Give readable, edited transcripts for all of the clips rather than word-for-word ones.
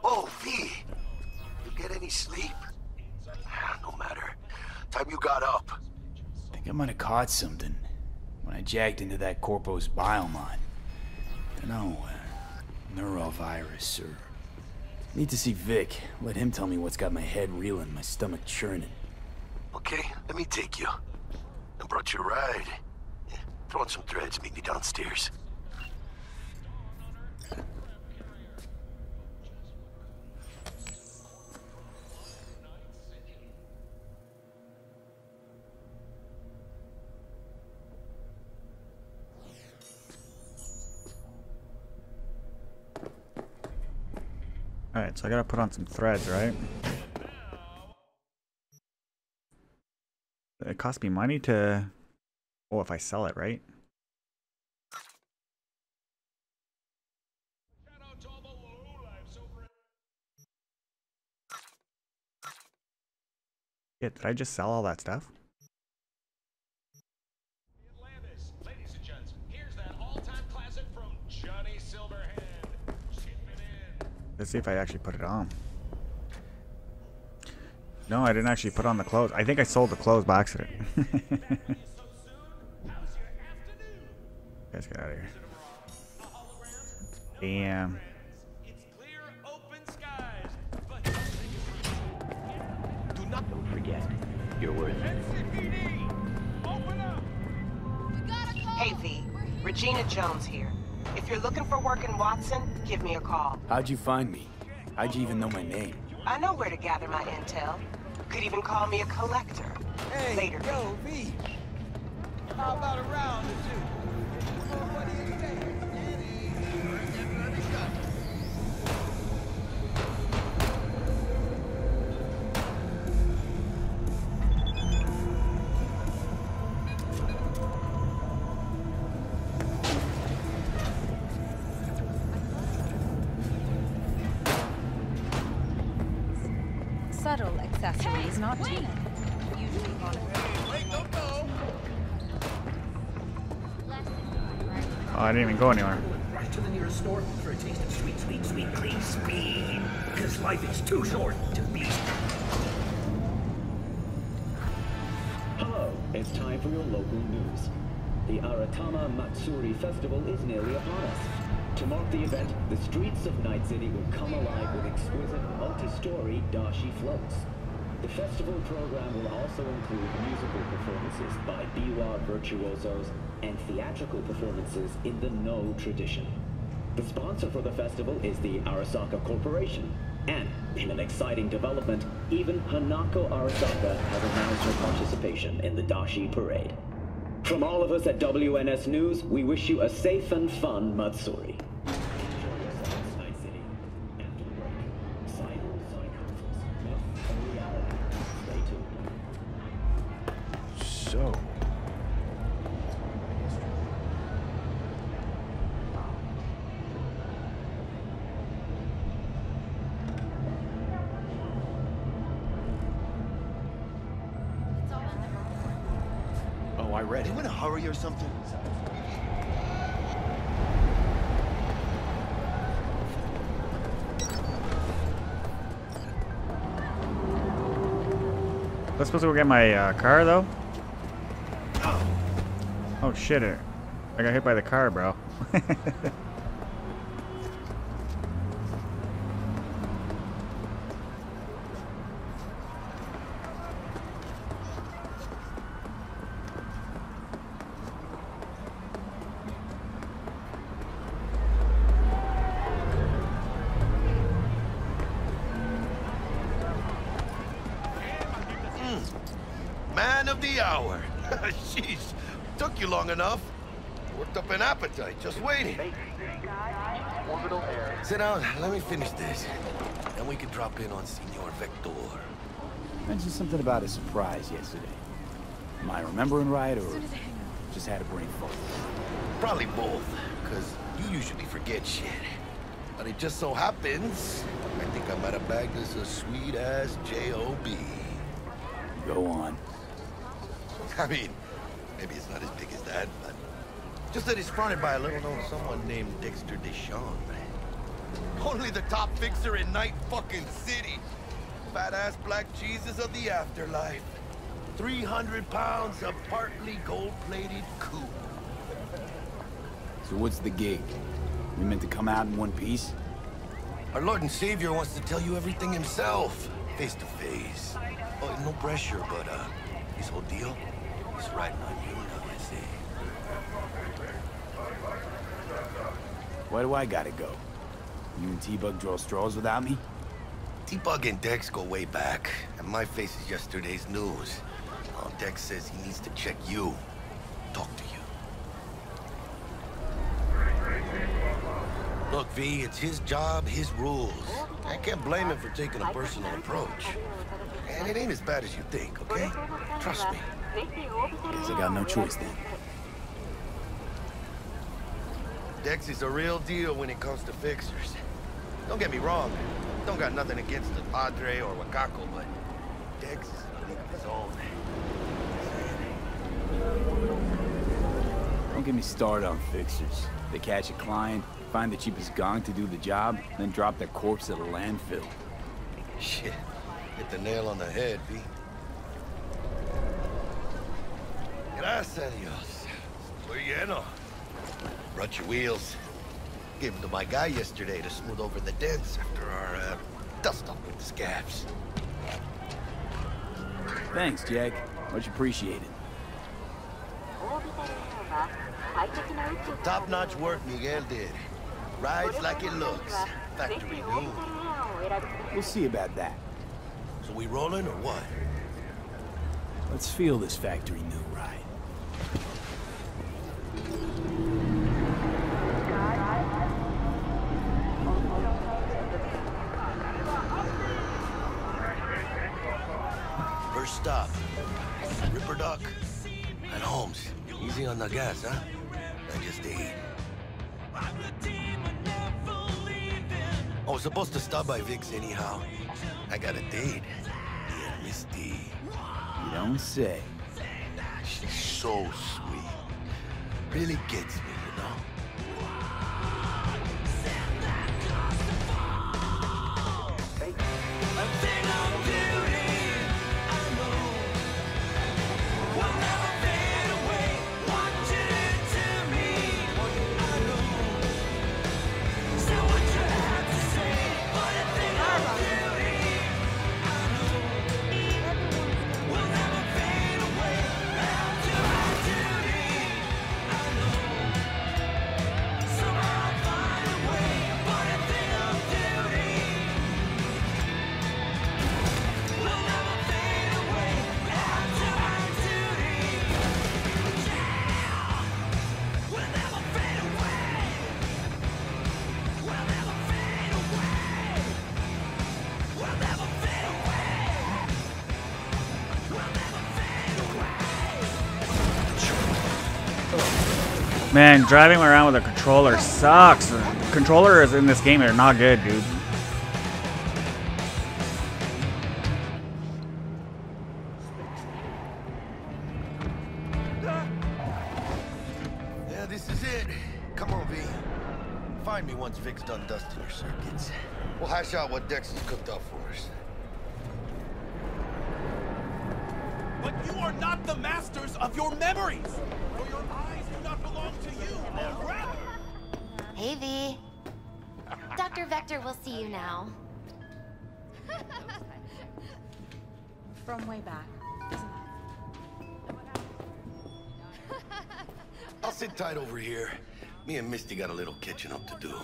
Oh, V. You get any sleep? No matter. Time you got up. I think I might have caught something when I jacked into that Corpo's biomon. Dunno, neurovirus or... Need to see Vic. Let him tell me what's got my head reeling, my stomach churning. Okay, let me take you. I brought you a ride. Yeah, throw on some threads, meet me downstairs. Alright, so I gotta put on some threads, right? It costs me money to... Oh, if I sell it, right? Yeah, did I just sell all that stuff? Ladies and gents, here's that all-time classic from Johnny Silverhand. Let's see if I actually put it on. No, I didn't actually put on the clothes. I think I sold the clothes by accident. Let's get out of here. Damn. Don't forget, you're worth it. Hey V, Regina Jones here. If you're looking for work in Watson, give me a call. How'd you find me? How'd you even know my name? I know where to gather my intel. Could even call me a collector. Hey, later. Yo, V. How about a round or two? What do you say? Subtle accessories, not cheap. Usually on Oh, I didn't even go anywhere. Rush to the nearest store for a taste of sweet, sweet, sweet, clean speed. Because life is too short to be. Hello, it's time for your local news. The Aratama Matsuri Festival is nearly upon us. To mark the event, the streets of Night City will come alive with exquisite multi-story dashi floats. The festival program will also include musical performances by biwa virtuosos and theatrical performances in the No tradition. The sponsor for the festival is the Arasaka Corporation, and in an exciting development, even Hanako Arasaka has announced her participation in the dashi parade. From all of us at WNS News, we wish you a safe and fun Matsuri. So... Oh, I read it. You in a hurry or something? I'm supposed to go get my car, though? Oh, shit. I got hit by the car, bro. Man of the hour. Jeez, took you long enough. Worked up an appetite, just waiting. Sit down, let me finish this. Then we can drop in on Senor Vector. Mentioned something about a surprise yesterday. Am I remembering right, or just had a brain fog? Probably both, because you usually forget shit. But it just so happens, I think I might have bagged us a sweet-ass J.O.B. Go on. I mean, maybe it's not as big as that, but just that it's fronted by a little-known someone named Dexter Deschamps. Only the top fixer in Night fucking City. Fat-ass black Jesus of the afterlife. 300 pounds of partly gold-plated coupe. So what's the gig? We meant to come out in one piece? Our Lord and Savior wants to tell you everything himself, face to face. Oh, no pressure, but his whole deal is riding on you now, I see. Why do I gotta go? You and T-Bug draw straws without me? T-Bug and Dex go way back, and my face is yesterday's news. Dex says he needs to check you, talk to you. Look, V, it's his job, his rules. I can't blame him for taking a personal approach. And it ain't as bad as you think, okay? Trust me. Guess I got no choice then. Dex is a real deal when it comes to fixers. Don't get me wrong. Don't got nothing against the Padre or Wakako, but Dex is a league of his own. Don't get me started on fixers. They catch a client, find the cheapest gong to do the job, then drop their corpse at a landfill. Shit. Hit the nail on the head, V. Gracias a Dios. Estoy lleno. Brought your wheels. Gave them to my guy yesterday to smooth over the dents after our dust up with the scabs. Thanks, Jack. Much appreciated. Top-notch work Miguel did. Rides like it looks. Factory new. We'll see about that. So we rolling or what? Let's feel this factory new ride. First stop. Ripper Duck. And Holmes. Easy on the gas, huh? I just ate. I was supposed to stop by Vic's anyhow. I got a date. Yeah, Misty. You don't say. She's so sweet. Really gets me, you know? Man, driving around with a controller sucks. Controllers in this game are not good, dude. Yeah, this is it. Come on, V. Find me once Vic's done dusting her circuits. We'll hash out what Dex has cooked up for us. But you are not the masters of your memories! For your eyes do not belong to you, or rather... Hey, V. Dr. Vector will see you now. From way back, isn't it? I'll sit tight over here. Me and Misty got a little catching up to do.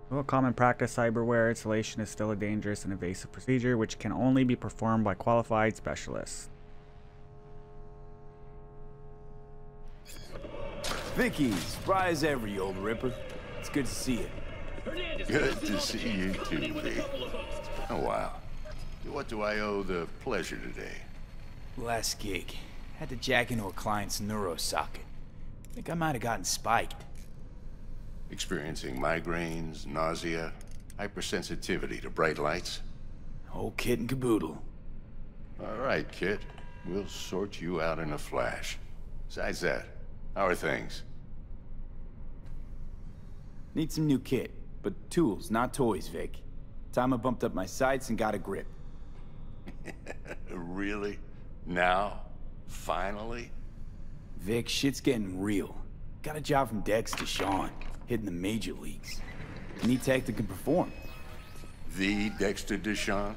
Well, common practice cyberware installation is still a dangerous and invasive procedure which can only be performed by qualified specialists. Vicky, spry as ever, you old ripper. It's good to see you. Good to see you too, V. Oh, wow. What do I owe the pleasure today? Last gig. Had to jack into a client's neurosocket. Think I might have gotten spiked. Experiencing migraines, nausea, hypersensitivity to bright lights? Whole kit and caboodle. All right, kid. We'll sort you out in a flash. Besides that, how are things? Need some new kit, but tools, not toys, Vic. Time I bumped up my sights and got a grip. Really? Now? Finally? Vic, shit's getting real. Got a job from Dex to Sean, hitting the major leagues. Need tech that can perform. The Dexter Deshawn?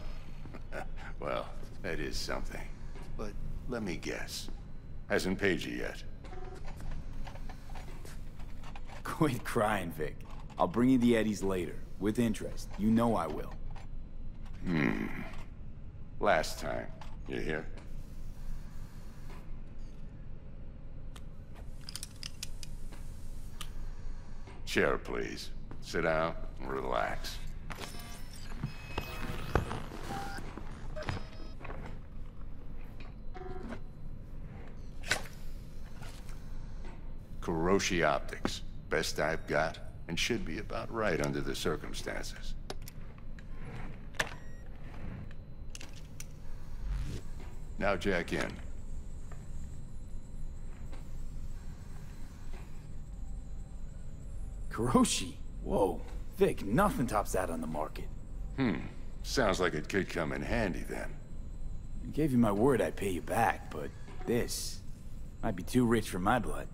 Well, that is something. But let me guess. Hasn't paid you yet. Quit crying, Vic. I'll bring you the eddies later, with interest. You know I will. Last time. You hear? Chair, please. Sit down and relax. Kuroshi Optics. Best I've got, and should be about right under the circumstances. Now jack in. Kuroshi? Whoa. Vic, nothing tops that on the market. Sounds like it could come in handy then. I gave you my word I'd pay you back, but this might be too rich for my blood.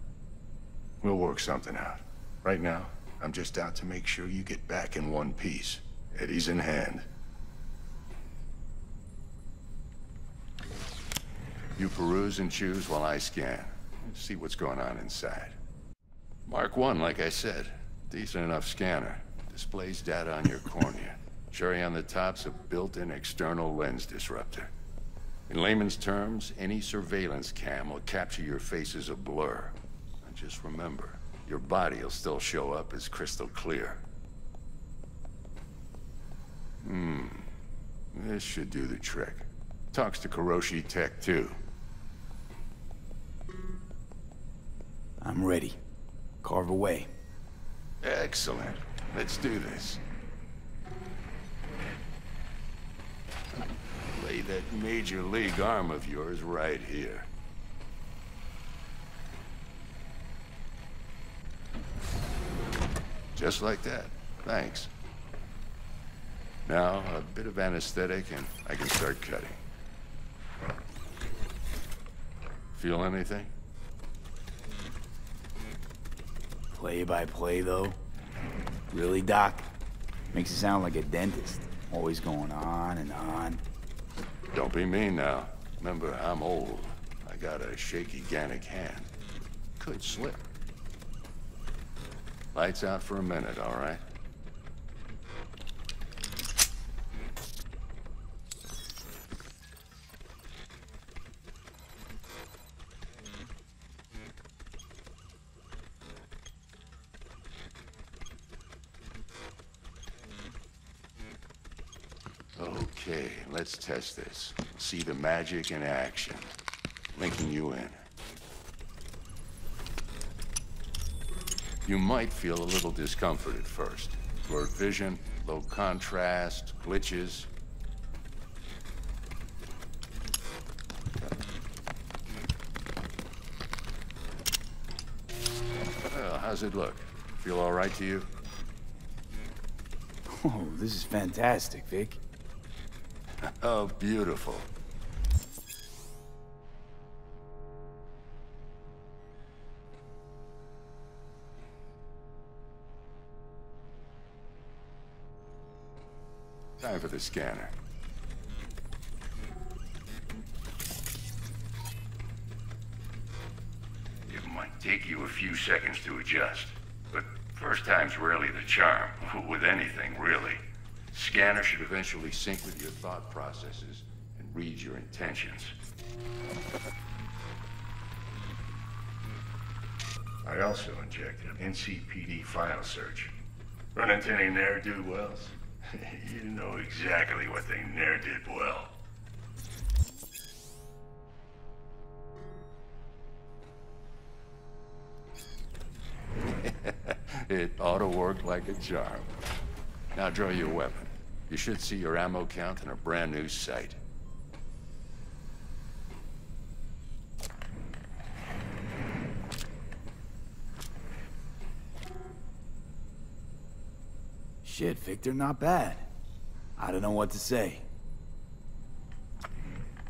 We'll work something out. Right now, I'm just out to make sure you get back in one piece. Eddie's in hand. You peruse and choose while I scan. See what's going on inside. Mark 1, like I said. Decent enough scanner. Displays data on your cornea. Cherry on the top's a built-in external lens disruptor. In layman's terms, any surveillance cam will capture your face as a blur. And just remember, your body will still show up as crystal clear. This should do the trick. Talks to Kuroshi Tech, too. I'm ready. Carve away. Excellent. Let's do this. Lay that major league arm of yours right here. Just like that. Thanks. Now, a bit of anesthetic and I can start cutting. Feel anything? Play by play, though? Really, Doc? Makes it sound like a dentist. Always going on and on. Don't be mean now. Remember, I'm old. I got a shaky Gannic hand. Could slip. Lights out for a minute, all right? Okay, let's test this. See the magic in action. Linking you in. You might feel a little discomfort at first. Blurred vision, low contrast, glitches. Well, how's it look? Feel all right to you? Oh, this is fantastic, Vic. Oh, beautiful. Time for the scanner. It might take you a few seconds to adjust, but first time's rarely the charm, with anything, really. Scanner should eventually sync with your thought processes and read your intentions. I also injected NCPD file search. Run into any ne'er-do-wells? You know exactly what they ne'er did well. It ought to work like a charm. Now draw your weapon. You should see your ammo count in a brand new sight. Shit, Victor, not bad. I don't know what to say.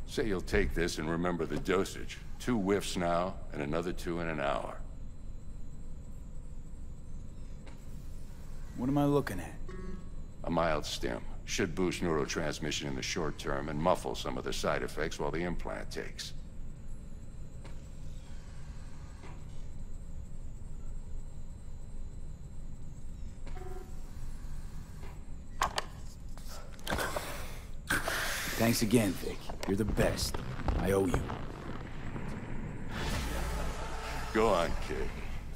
Say you'll take this and remember the dosage. 2 whiffs now, and another 2 in an hour. What am I looking at? A mild stim. Should boost neurotransmission in the short term and muffle some of the side effects while the implant takes. Thanks again, Vic. You're the best. I owe you. Go on, kid.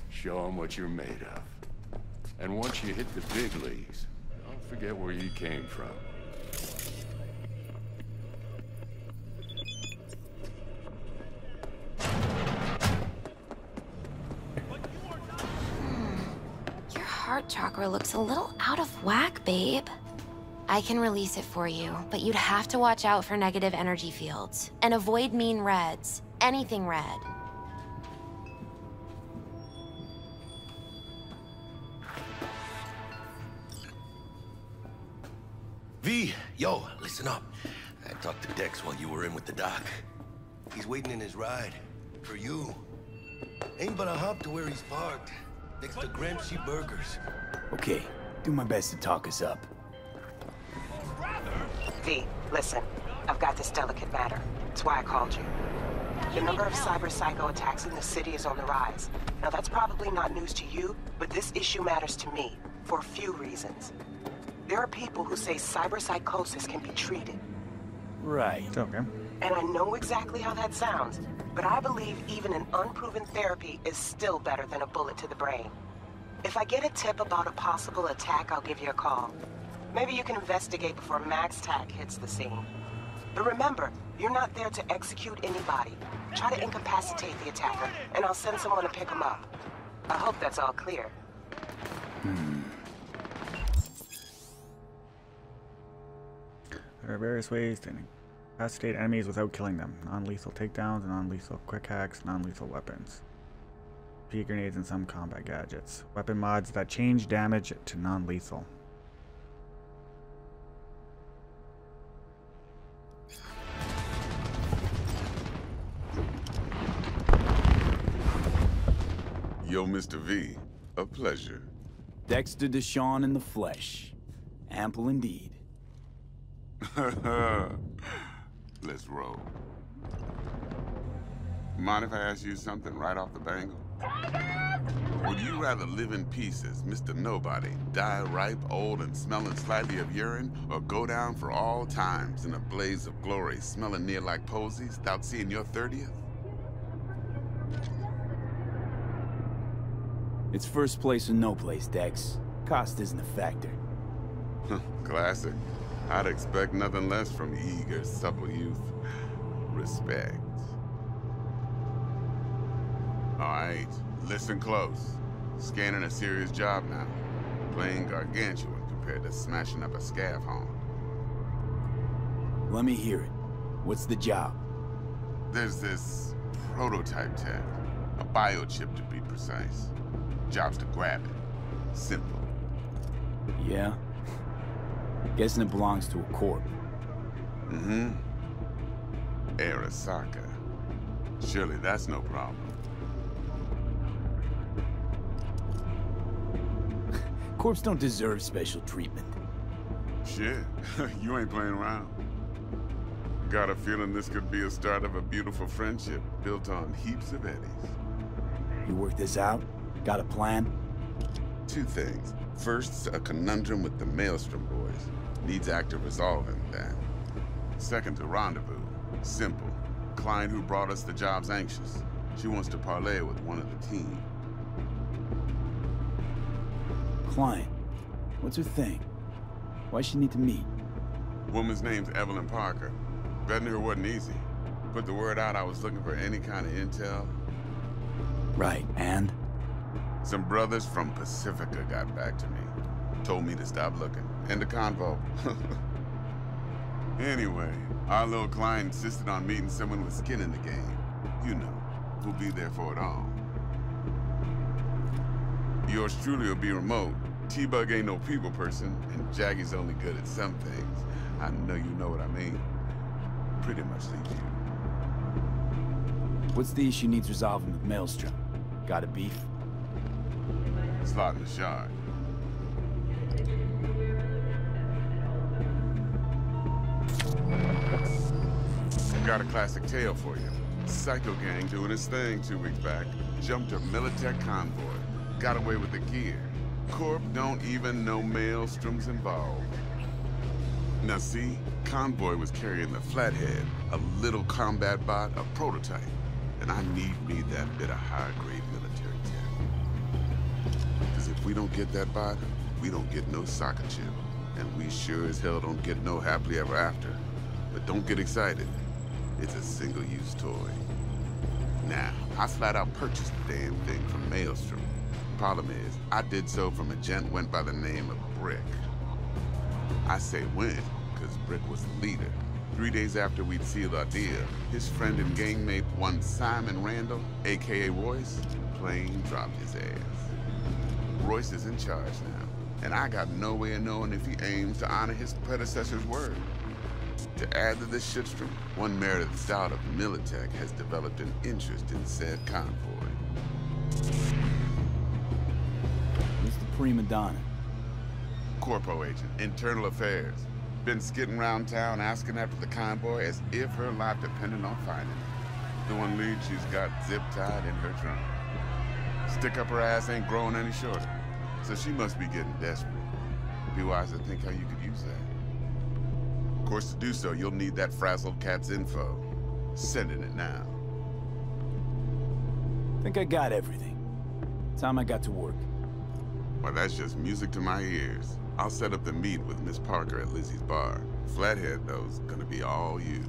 Show them what you're made of. And once you hit the big leagues, don't forget where you came from. Your heart chakra looks a little out of whack, babe. I can release it for you, but you'd have to watch out for negative energy fields. And avoid mean reds. Anything red. V, yo, listen up. I talked to Dex while you were in with the doc. He's waiting in his ride. For you. Ain't but a hop to where he's parked. Next to Gramsci Burgers. Okay, do my best to talk us up. V, listen. I've got this delicate matter. That's why I called you. The number of cyber-psycho attacks in the city is on the rise. Now that's probably not news to you, but this issue matters to me, for a few reasons. There are people who say cyberpsychosis can be treated. Right. It's okay. And I know exactly how that sounds, but I believe even an unproven therapy is still better than a bullet to the brain. If I get a tip about a possible attack, I'll give you a call. Maybe you can investigate before MaxTac hits the scene. But remember, you're not there to execute anybody. Try to incapacitate the attacker, and I'll send someone to pick him up. I hope that's all clear. There are various ways to incapacitate enemies without killing them. Non-lethal takedowns, non-lethal quick hacks, non-lethal weapons. P grenades and some combat gadgets. Weapon mods that change damage to non-lethal. Yo, Mr. V, a pleasure. Dexter Deshawn in the flesh. Ample indeed. Let's roll. Mind if I ask you something right off the bangle? Would you rather live in pieces, Mr. Nobody, die ripe, old, and smelling slightly of urine, or go down for all times in a blaze of glory, smelling near like posies, without seeing your 30th? It's first place or no place, Dex. Cost isn't a factor. Classic. I'd expect nothing less from eager, supple youth. Respect. All right, listen close. Scanning a serious job now. Playing gargantuan compared to smashing up a scav home. Let me hear it. What's the job? There's this prototype tech. A biochip to be precise. Job's to grab it. Simple. Yeah? Guessing it belongs to a corp. Mm-hmm. Arasaka. Surely that's no problem. Corps don't deserve special treatment. Shit, you ain't playing around. Got a feeling this could be a start of a beautiful friendship built on heaps of eddies. You work this out? Got a plan? 2 things. First, a conundrum with the Maelstrom boys. Needs active resolving, then. Second, a rendezvous. Simple. Client who brought us the job's anxious. She wants to parlay with one of the team. Client? What's her thing? Why's she need to meet? Woman's name's Evelyn Parker. Betting her wasn't easy. Put the word out I was looking for any kind of intel. Right, and? Some brothers from Pacifica got back to me. Told me to stop looking. End the convo. Anyway, our little client insisted on meeting someone with skin in the game. You know, who'll be there for it all. Yours truly will be remote, T-Bug ain't no people person, and Jaggy's only good at some things. I know you know what I mean. Pretty much leaves you. What's the issue needs resolving with Maelstrom? Got a beef? Slot in the shard. I got a classic tale for you. Psycho gang doing his thing 2 weeks back. Jumped a Militech convoy. Got away with the gear. Corp don't even know Maelstrom's involved. Now see, Convoy was carrying the Flathead, a little combat bot, a prototype. And I need me that bit of high-grade military tech. Because if we don't get that bot, we don't get no soccer chip. And we sure as hell don't get no happily ever after. But don't get excited. It's a single-use toy. Now, I flat out purchased the damn thing from Maelstrom. Problem is, I did so from a gent went by the name of Brick. I say went, because Brick was the leader. 3 days after we'd sealed our deal, his friend and gangmate, one Simon Randall, aka Royce, plain dropped his ass. Royce is in charge now, and I got no way of knowing if he aims to honor his predecessor's word. To add to this shitstorm, one Meredith Stout of Militech has developed an interest in said convoy. Who's the prima donna? Corpo agent, internal affairs. Been skidding around town asking after the convoy as if her life depended on finding it. The one lead she's got zip-tied in her trunk. Stick up her ass ain't growing any shorter, so she must be getting desperate. Be wise to think how you could use that. Of course, to do so, you'll need that frazzled cat's info. Sending it now. Think I got everything. Time I got to work. Well, that's just music to my ears. I'll set up the meet with Miss Parker at Lizzie's bar. Flathead, though, is gonna be all you.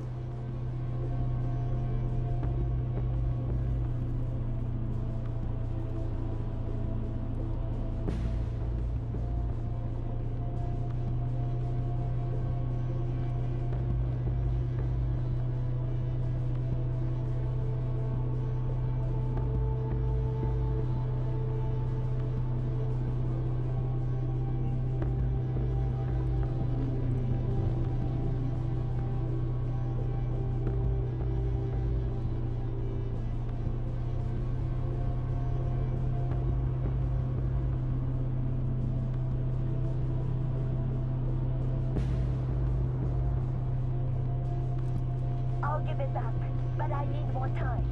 I'll give it up, but I need more time.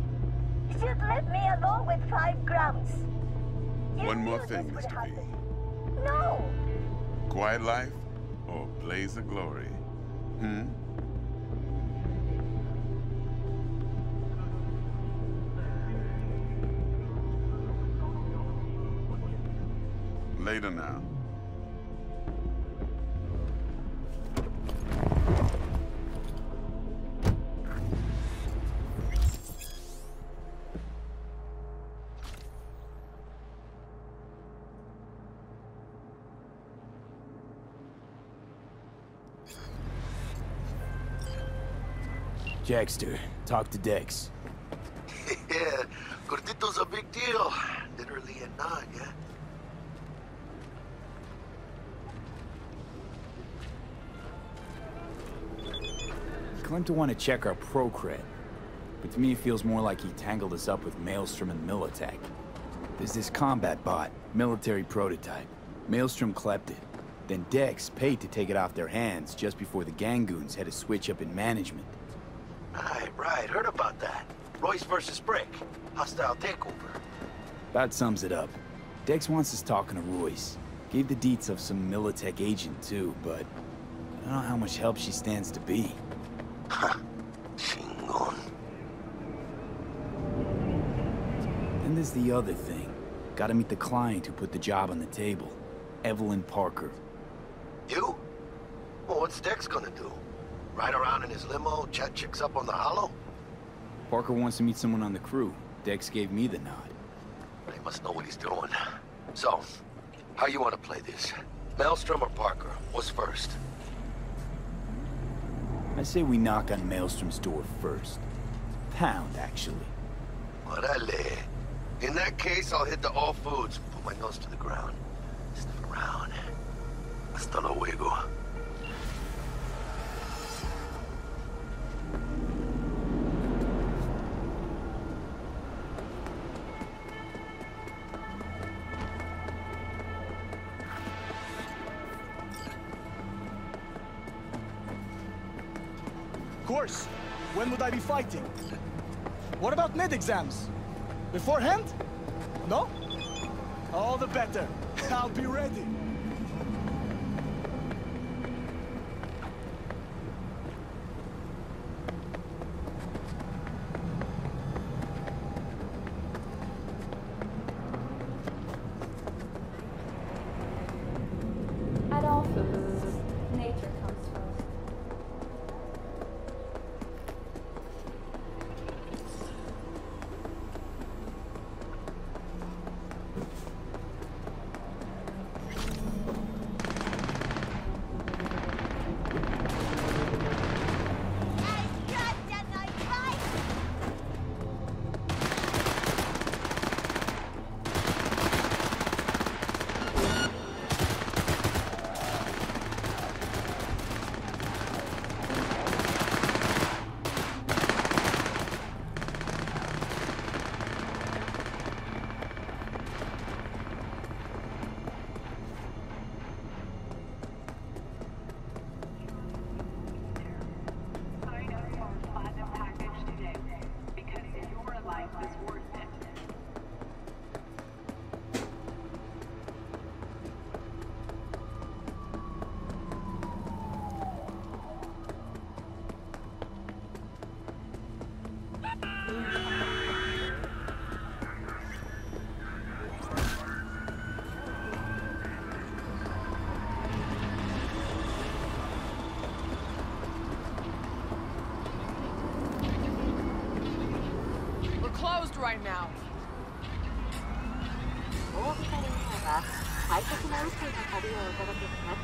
You'd let me alone with 5 grams. One more thing, Mr. V. No! Quiet life or blaze of glory? Later now. Jackster, talk to Dex. Yeah, Gordito's a big deal. Literally and not, yeah? He claimed to want to check our pro cred, but to me it feels more like he tangled us up with Maelstrom and Militech. There's this combat bot, military prototype. Maelstrom clept it. Then Dex paid to take it off their hands just before the Gangoons had a switch up in management. Right, heard about that. Royce versus Brick. Hostile takeover. About sums it up. Dex wants us talking to Royce. Gave the deets of some Militech agent too, but I don't know how much help she stands to be. Ha. Chingon. Then there's the other thing. Gotta meet the client who put the job on the table. Evelyn Parker. You? Well, what's Dex gonna do? Ride around in his limo, chat chicks up on the hollow? Parker wants to meet someone on the crew. Dex gave me the nod. He must know what he's doing. So, how you want to play this? Maelstrom or Parker? What's first? I say we knock on Maelstrom's door first. Pound, actually. Orale. In that case, I'll hit the all foods and put my nose to the ground. Sniff around. Hasta luego. Of course. When would I be fighting? What about mid exams? Beforehand? No? All the better. I'll be ready. At all foods, nature comes first. We're closed right now. オービタルエアは快適な宇宙の旅をお届けします。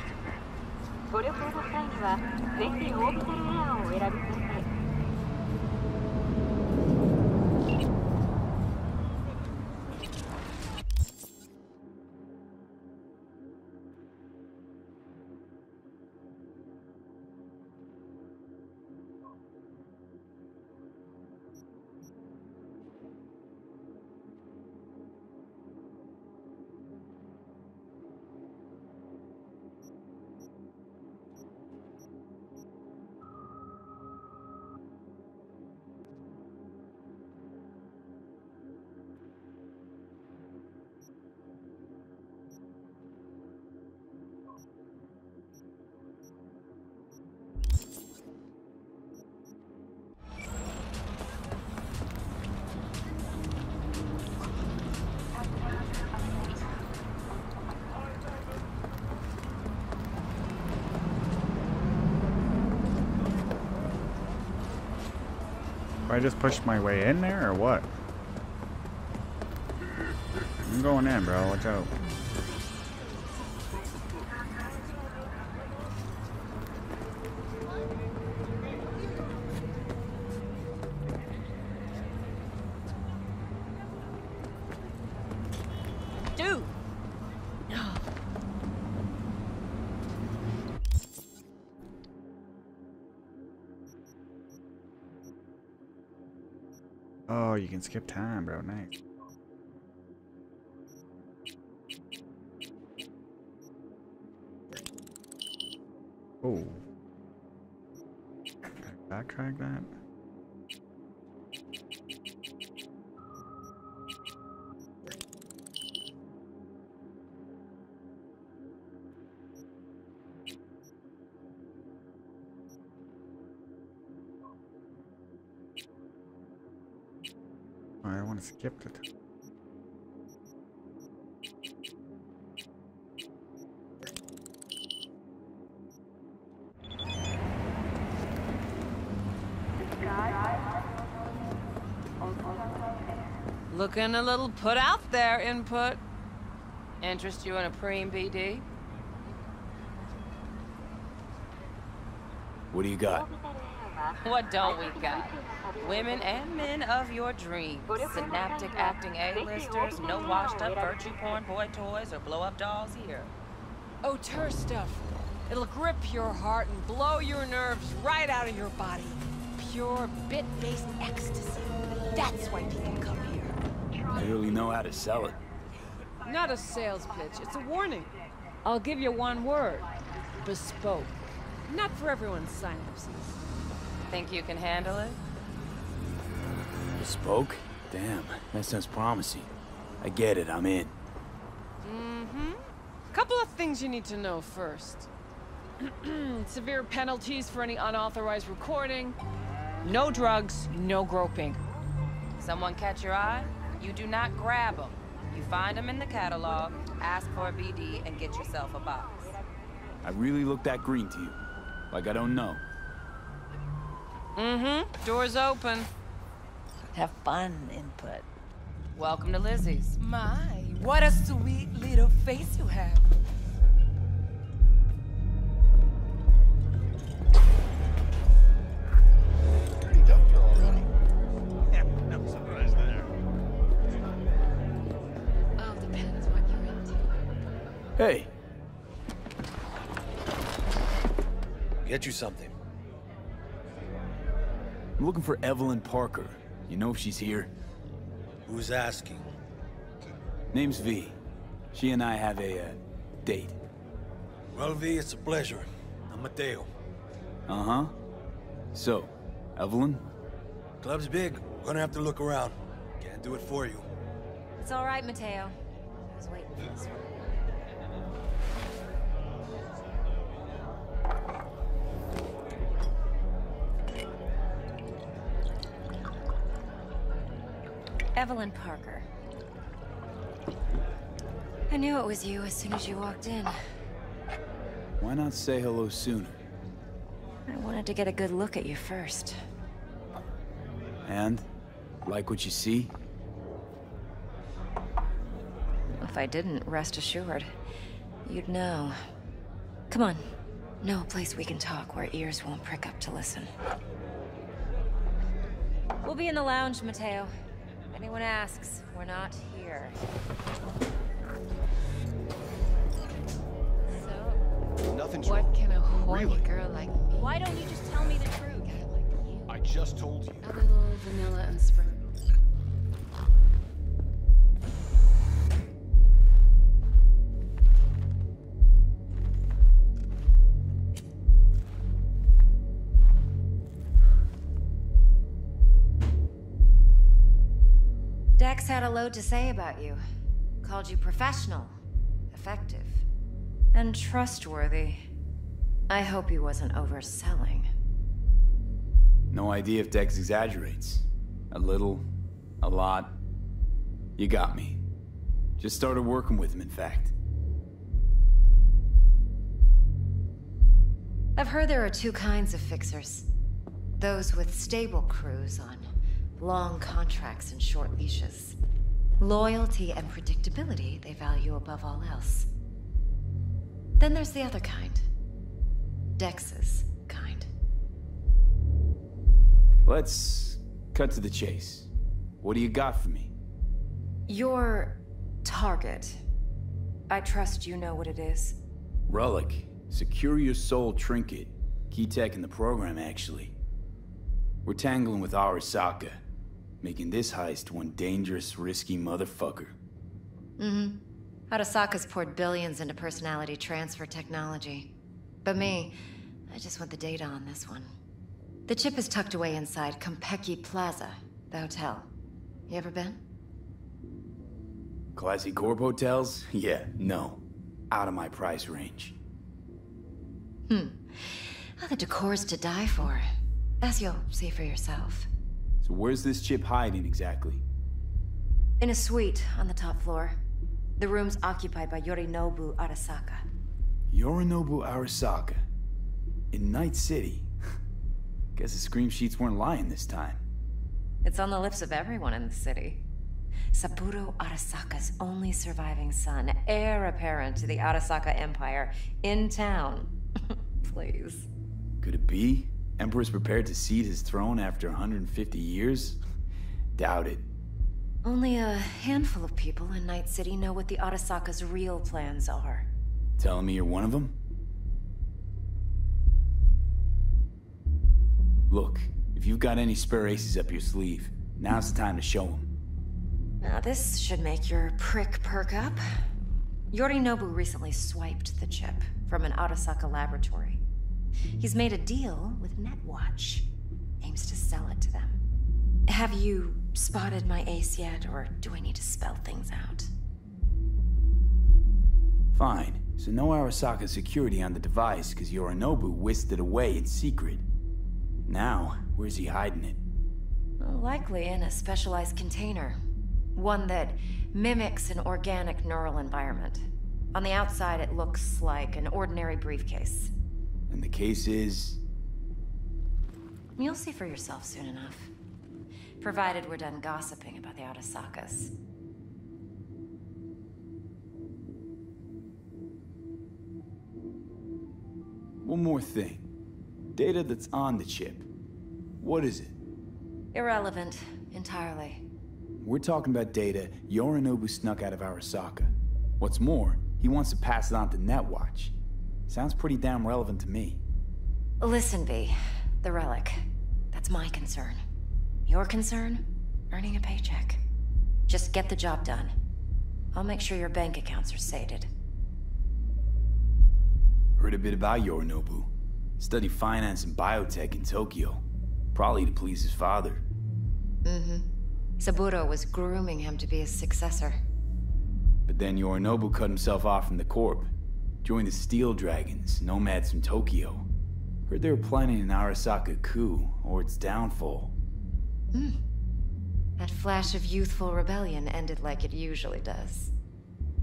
ご旅行の際にはぜひオービタルエアをお選びください。I just pushed my way in there, or what? I'm going in, bro. Watch out. Dude! Oh, you can skip time, bro. Nice. Oh. Backtrack that? Oh, I want to skip it. Looking a little put out there, input. Interest you in a preem BD? What do you got? What don't we got? Women and men of your dreams. Synaptic acting A-listers, no washed up virtue porn boy toys or blow up dolls here. Auteur stuff. It'll grip your heart and blow your nerves right out of your body. Pure bit-based ecstasy. That's why people come here. Clearly know how to sell it. Not a sales pitch, it's a warning. I'll give you one word. Bespoke. Not for everyone's synapses. Think you can handle it? Bespoke? Damn, that sounds promising. I get it, I'm in. Mm-hmm. Couple of things you need to know first. Severe penalties for any unauthorized recording. No drugs, no groping. Someone catch your eye? You do not grab them. You find them in the catalog, ask for a BD, and get yourself a box. I really look that green to you. Like I don't know. Mm-hmm. Door's open. Have fun, Input. Welcome to Lizzie's. My, what a sweet little face you have. Pretty dumped you already. Yeah, no surprise there. All depends what you're into. Hey, Get you something. I'm looking for Evelyn Parker. You know if she's here? Who's asking? Name's V. She and I have a, date. Well, V, it's a pleasure. I'm Mateo. Uh-huh. So, Evelyn? Club's big. We're gonna have to look around. Can't do it for you. It's all right, Mateo. I was waiting for this one. Evelyn Parker. I knew it was you as soon as you walked in. Why not say hello sooner? I wanted to get a good look at you first. And? Like what you see? If I didn't, rest assured, you'd know. Come on. Know a place we can talk where ears won't prick up to listen. We'll be in the lounge, Mateo. If anyone asks, we're not here. Nothing's What wrong. can a horny Really? girl like me? Why don't you just tell me the truth? I just told you. A little vanilla and spring. Dex had a load to say about you. Called you professional, effective, and trustworthy. I hope he wasn't overselling. No idea if Dex exaggerates. A little, a lot. You got me. Just started working with him, in fact. I've heard there are two kinds of fixers. Those with stable crews on long contracts and short leashes. Loyalty and predictability they value above all else. Then there's the other kind. Dex's kind. Let's cut to the chase. What do you got for me? Your target. I trust you know what it is. Relic. Secure your soul trinket. Key tech in the program, actually. We're tangling with Arasaka, making this heist one dangerous, risky motherfucker. Mm-hmm. Arasaka's poured billions into personality transfer technology. But me, I just want the data on this one. The chip is tucked away inside Kompeki Plaza, the hotel. You ever been? Classy corp hotels? Yeah, no. Out of my price range. Well, the decor's to die for, as you'll see for yourself. So where's this chip hiding exactly? In a suite on the top floor. The room's occupied by Yorinobu Arasaka. Yorinobu Arasaka? In Night City? Guess the scream sheets weren't lying this time. It's on the lips of everyone in the city. Saburo Arasaka's only surviving son, heir apparent to the Arasaka Empire, in town. Please. Could it be? Emperor's prepared to cede his throne after 150 years? Doubt it. Only a handful of people in Night City know what the Arasaka's real plans are. Telling me you're one of them? Look, if you've got any spare aces up your sleeve, now's the time to show them. Now this should make your prick perk up. Yorinobu recently swiped the chip from an Arasaka laboratory. He's made a deal with Netwatch. Aims to sell it to them. Have you spotted my ace yet, or do I need to spell things out? Fine. So no Arasaka security on the device, because Yorinobu whisked it away in secret. Now, where's he hiding it? Well, likely in a specialized container. One that mimics an organic neural environment. On the outside, it looks like an ordinary briefcase. And the case is... You'll see for yourself soon enough. Provided we're done gossiping about the Arasakas. One more thing. Data that's on the chip. What is it? Irrelevant, entirely. We're talking about data Yorinobu snuck out of Arasaka. What's more, he wants to pass it on to Netwatch. Sounds pretty damn relevant to me. Listen, V. The relic. That's my concern. Your concern? Earning a paycheck. Just get the job done. I'll make sure your bank accounts are sated. Heard a bit about Yorinobu. Studied finance and biotech in Tokyo. Probably to please his father. Mm-hmm. Saburo was grooming him to be his successor. But then Yorinobu cut himself off from the Corp. Joined the Steel Dragons, nomads from Tokyo. Heard they were planning an Arasaka coup, or its downfall. That flash of youthful rebellion ended like it usually does.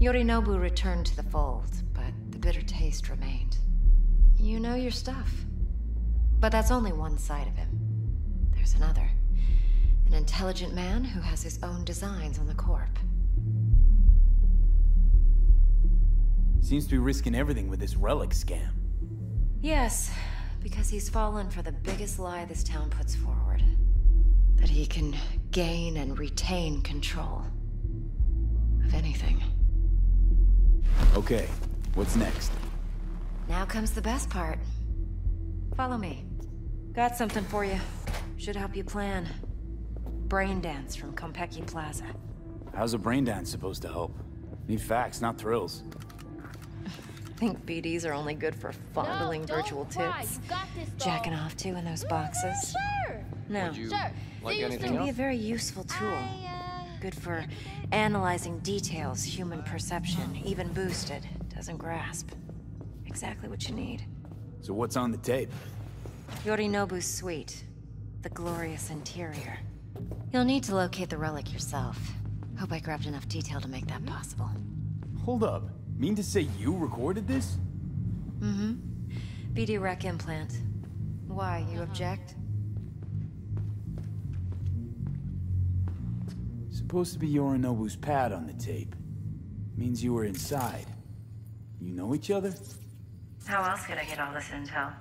Yorinobu returned to the fold, but the bitter taste remained. You know your stuff. But that's only one side of him. There's another. An intelligent man who has his own designs on the Corp. Seems to be risking everything with this relic scam. Yes, because he's fallen for the biggest lie this town puts forward. That he can gain and retain control of anything. Okay, what's next? Now comes the best part. Follow me. Got something for you. Should help you plan. Brain dance from Konpeki Plaza. How's a brain dance supposed to help? Need facts, not thrills. Think BDs are only good for fondling virtual tits? Jacking off to in those boxes? Sure. No. Like It anything can be a else? very useful tool. Good for analyzing details human perception, even boosted, doesn't grasp. Exactly what you need. So what's on the tape? Yorinobu's suite. The glorious interior. You'll need to locate the relic yourself. Hope I grabbed enough detail to make that possible. Hold up. Mean to say you recorded this? Mm-hmm. BD rec implant. Why, you object? Supposed to be Yorinobu's pad on the tape. Means you were inside. You know each other? How else could I get all this intel?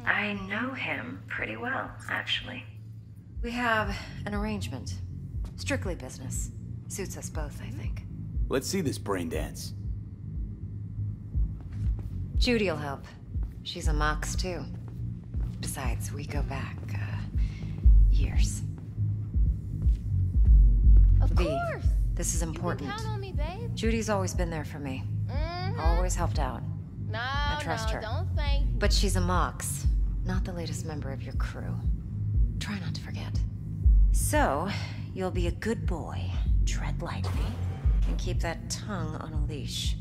I know him pretty well, actually. We have an arrangement. Strictly business. Suits us both, I think. Let's see this brain dance. Judy'll help. She's a Mox, too. Besides, we go back, years. Of V, course. this is important. You can count on me, babe. Judy's always been there for me. Always helped out. No, I trust her. don't think. But she's a Mox, not the latest member of your crew. Try not to forget. So, you'll be a good boy, tread lightly, and keep that tongue on a leash.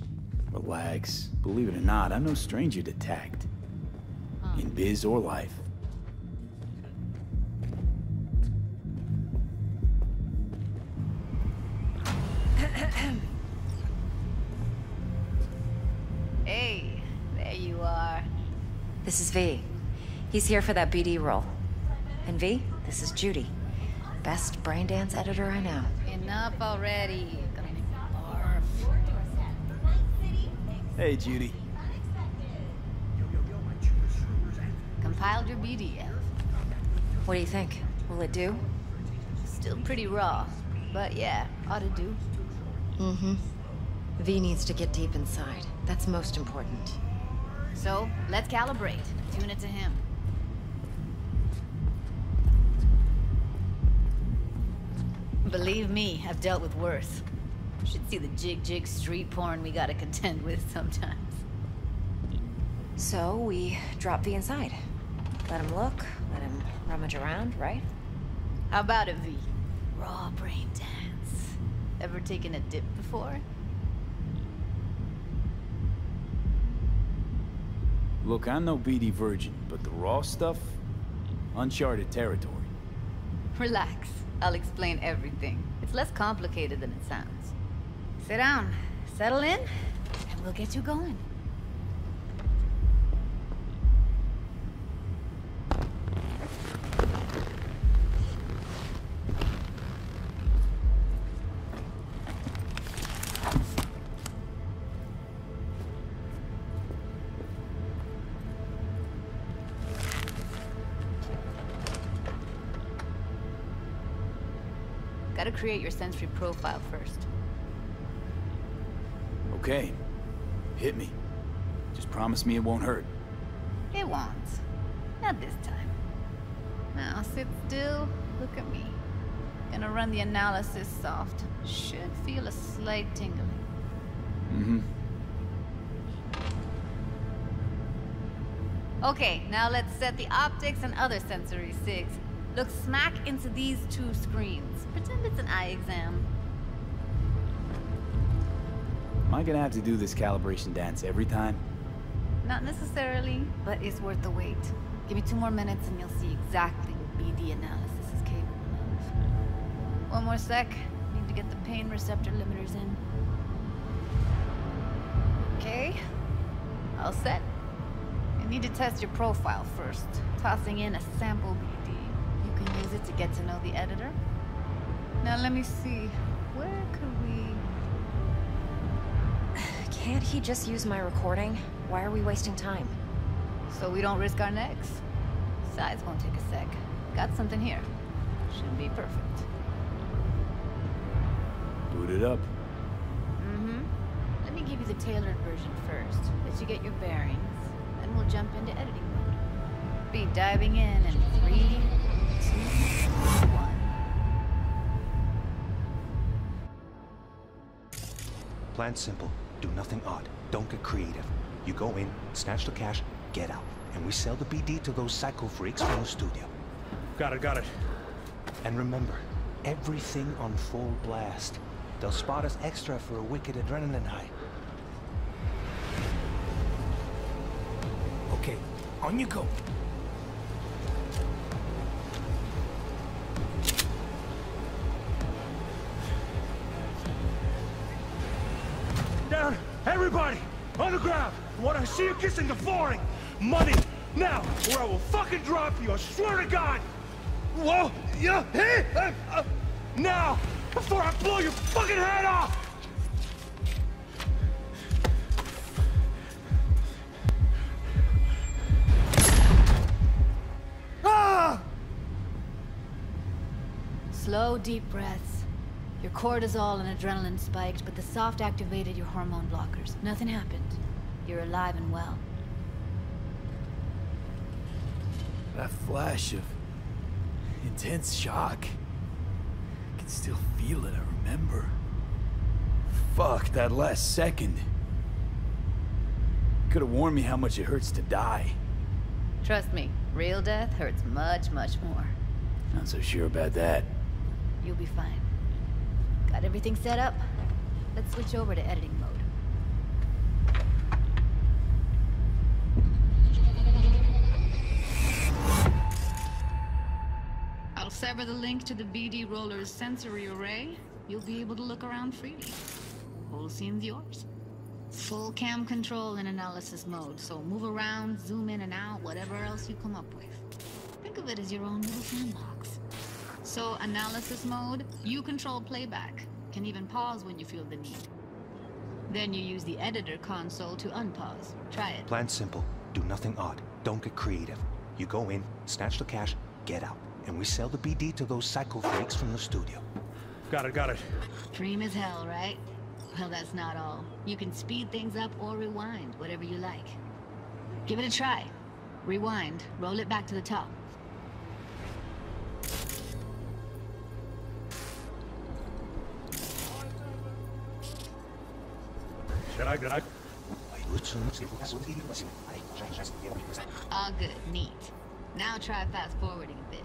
Relax. Believe it or not, I'm no stranger to tact. In biz or life. Hey, there you are. This is V. He's here for that BD role. And V, this is Judy. Best brain dance editor I know. Enough already. Gonna barf. Hey, Judy. Compiled your BDF. What do you think? Will it do? Still pretty raw, but yeah, ought to do. Mm-hmm. V needs to get deep inside. That's most important. So, let's calibrate. Tune it to him. Believe me, I've dealt with worse. Should see the jig street porn we gotta contend with sometimes. So, we drop V inside. Let him look, let him rummage around, right? How about it, V? Raw brain dance. Ever taken a dip before? Look, I'm no BD virgin, but the raw stuff? Uncharted territory. Relax. I'll explain everything. It's less complicated than it sounds. Sit down, settle in, and we'll get you going. Gotta create your sensory profile first. Okay. Hit me. Just promise me it won't hurt. It won't. Not this time. Now sit still, look at me. Gonna run the analysis soft. Should feel a slight tingling. Mm-hmm. Okay, now let's set the optics and other sensory sigs. Look smack into these two screens. Pretend it's an eye exam. Am I gonna have to do this calibration dance every time? Not necessarily, but it's worth the wait. Give me 2 more minutes and you'll see exactly what BD analysis is capable of. 1 more sec. Need to get the pain receptor limiters in. Okay. All set. I need to test your profile first. Tossing in a sample BD. You can use it to get to know the editor. Now let me see. Where could we... Can't he just use my recording? Why are we wasting time? So we don't risk our necks. Size won't take a sec. Got something here. Should be perfect. Boot it up. Mm-hmm. Let me give you the tailored version first. Let you get your bearings. Then we'll jump into editing mode. Be diving in 3, 2, 1. Plan simple. Do nothing odd. Don't get creative. You go in, snatch the cash, get out. And we sell the BD to those psycho freaks from the studio. Got it. And remember, everything on full blast. They'll spot us extra for a wicked adrenaline high. Okay, on you go. Down! Everybody! On the ground! I want to see you kissing the flooring! Money! Now! Or I will fucking drop you! I swear to God! Whoa! Yeah! Hey! Now! Before I blow your fucking head off! Ah! Slow, deep breaths. Your cortisol and adrenaline spiked, but the soft activated your hormone blockers. Nothing happened. You're alive and well. That flash of intense shock. I can still feel it, I remember. Fuck, that last second. Could have warned me how much it hurts to die. Trust me, real death hurts much, much more. Not so sure about that. You'll be fine. Got everything set up? Let's switch over to editing mode. I'll sever the link to the BD Roller's sensory array. You'll be able to look around freely. Whole scene's yours. Full cam control in analysis mode, so move around, zoom in and out, whatever else you come up with. Think of it as your own little sandbox. So, analysis mode, you control playback. Can even pause when you feel the need. Then you use the editor console to unpause. Try it. Plan simple. Do nothing odd. Don't get creative. You go in, snatch the cash, get out. And we sell the BD to those psycho freaks from the studio. Got it. Dream as hell, right? Well, that's not all. You can speed things up or rewind, whatever you like. Give it a try. Rewind, roll it back to the top. All good, neat. Now try fast forwarding a bit.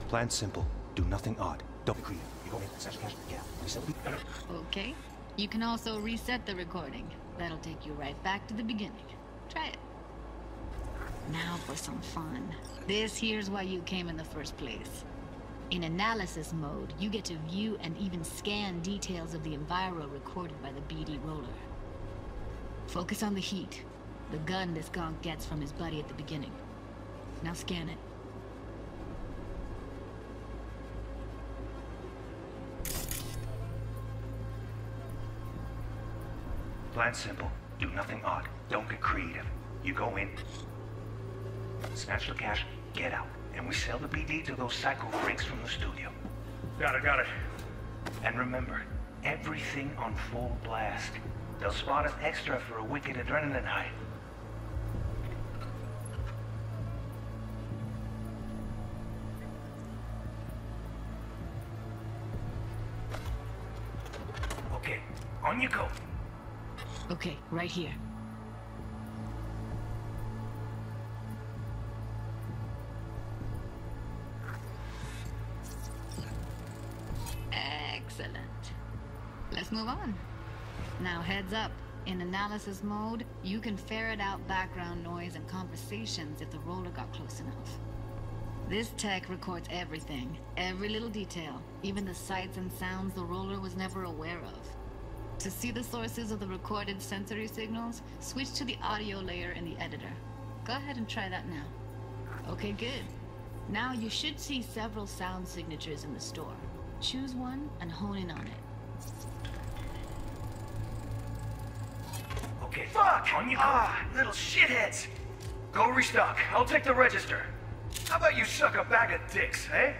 Plan simple. Do nothing odd. Don't create. You go in, snatch cash, get out. Reset the beat. Okay. You can also reset the recording. That'll take you right back to the beginning. Try it. Now for some fun. This here's why you came in the first place. In analysis mode, you get to view and even scan details of the enviro recorded by the BD roller. Focus on the heat, the gun this gonk gets from his buddy at the beginning. Now scan it. Plan simple. Do nothing odd. Don't get creative. You go in, snatch the cash, get out. And we sell the BD to those psycho freaks from the studio. Got it. And remember, everything on full blast. They'll spot us extra for a wicked adrenaline high. Okay, on you go. Okay, right here. Excellent. Let's move on. Now heads up. In analysis mode, you can ferret out background noise and conversations if the roller got close enough. This tech records everything, every little detail, even the sights and sounds the roller was never aware of. To see the sources of the recorded sensory signals, switch to the audio layer in the editor. Go ahead and try that now. Okay, good. Now you should see several sound signatures in the store. Choose one and hone in on it. Okay, fuck! On you go! Little shitheads! Go restock. I'll take the register. How about you suck a bag of dicks, eh?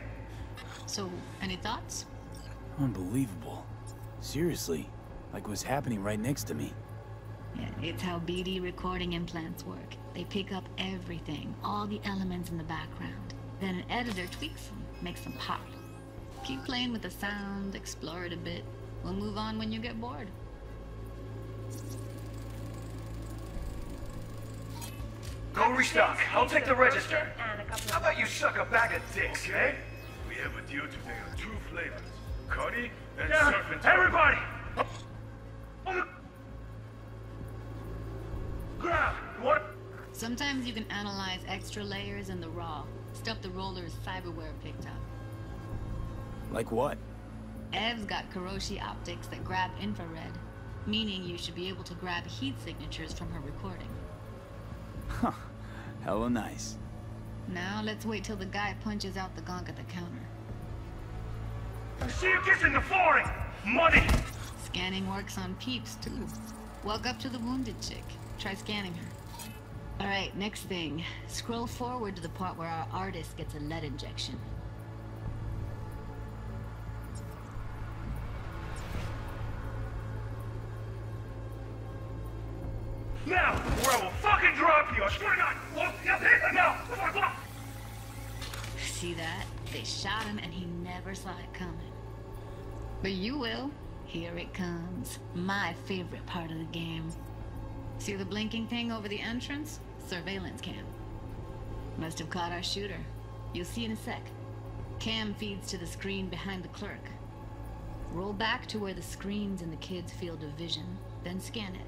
So, any thoughts? Unbelievable. Seriously. Like it was happening right next to me. Yeah, it's how BD recording implants work. They pick up everything, all the elements in the background. Then an editor tweaks them, makes them pop. Keep playing with the sound, explore it a bit. We'll move on when you get bored. Go restock. I'll take the register. How about you suck a bag of dicks, eh? We have a deal today on 2 flavors. Cuddy and Serpent. Everybody! Grab! What? Sometimes you can analyze extra layers in the raw. Stuff the roller's cyberware picked up. Like what? Ev's got Kiroshi optics that grab infrared, meaning you should be able to grab heat signatures from her recording. Huh. Hella nice. Now let's wait till the guy punches out the gonk at the counter. I see you kissing the flooring! Money! Scanning works on peeps, too. Walk up to the wounded chick. Try scanning her. Alright, next thing. Scroll forward to the part where our artist gets a lead injection. Now, or I will fucking drop you! I swear to God! Look, hit them now! See that? They shot him and he never saw it coming. But you will. Here it comes. My favorite part of the game. See the blinking thing over the entrance? Surveillance cam. Must have caught our shooter. You'll see in a sec. Cam feeds to the screen behind the clerk. Roll back to where the screen's in the kid's field of vision, then scan it.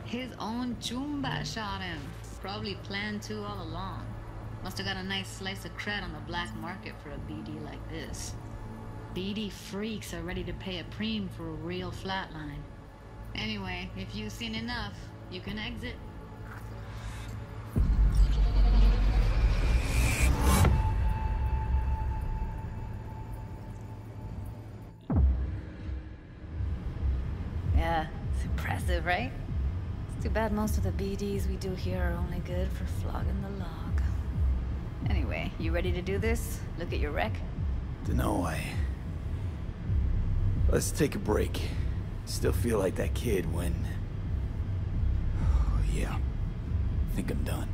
His own Chumba shot him. Probably planned to all along. Must have got a nice slice of cred on the black market for a BD like this. BD freaks are ready to pay a preem for a real flatline. Anyway, if you've seen enough, you can exit. Yeah, it's impressive, right? It's too bad most of the BDs we do here are only good for flogging the log. Anyway, you ready to do this? Look at your wreck? Dunno, Let's take a break. Still feel like that kid when... yeah. Think I'm done.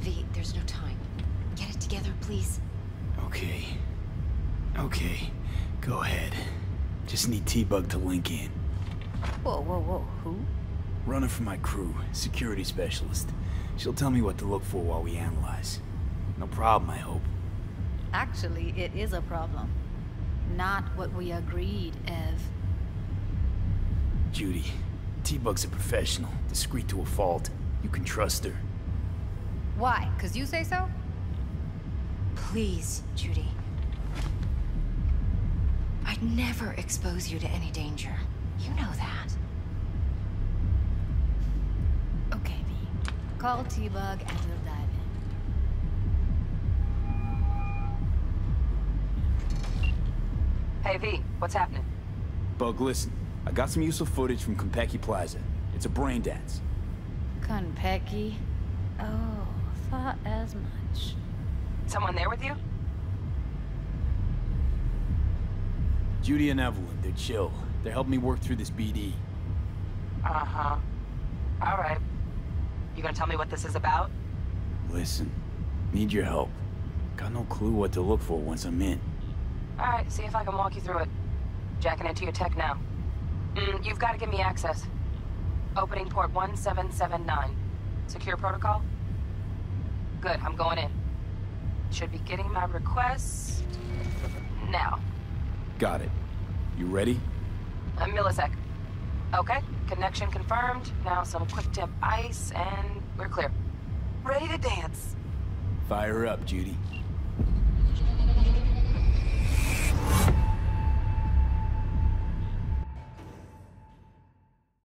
V, there's no time. Get it together, please. Okay. Okay. Go ahead. Just need T-Bug to link in. Whoa, whoa, whoa. Who? Runner for my crew. Security specialist. She'll tell me what to look for while we analyze. No problem, I hope. Actually, it is a problem. Not what we agreed, Ev. Judy, T-Bug's a professional, discreet to a fault. You can trust her. Why? 'Cause you say so? Please, Judy. I'd never expose you to any danger. You know that. Okay, V. Call T-Bug and we'll dive Hey, V, what's happening? Bug, listen. I got some useful footage from Konpeki Plaza. It's a brain dance. Konpeki? Oh, thought as much. Someone there with you? Judy and Evelyn, they're chill. They're helping me work through this BD. Uh-huh. All right. You gonna tell me what this is about? Listen, need your help. Got no clue what to look for once I'm in. All right, see if I can walk you through it. Jacking into your tech now. You've got to give me access. Opening port 1779. Secure protocol? Good, I'm going in. Should be getting my request... now. Got it. You ready? A millisec. Okay, connection confirmed. Now some quick tip ice, and we're clear. Ready to dance. Fire up, Judy.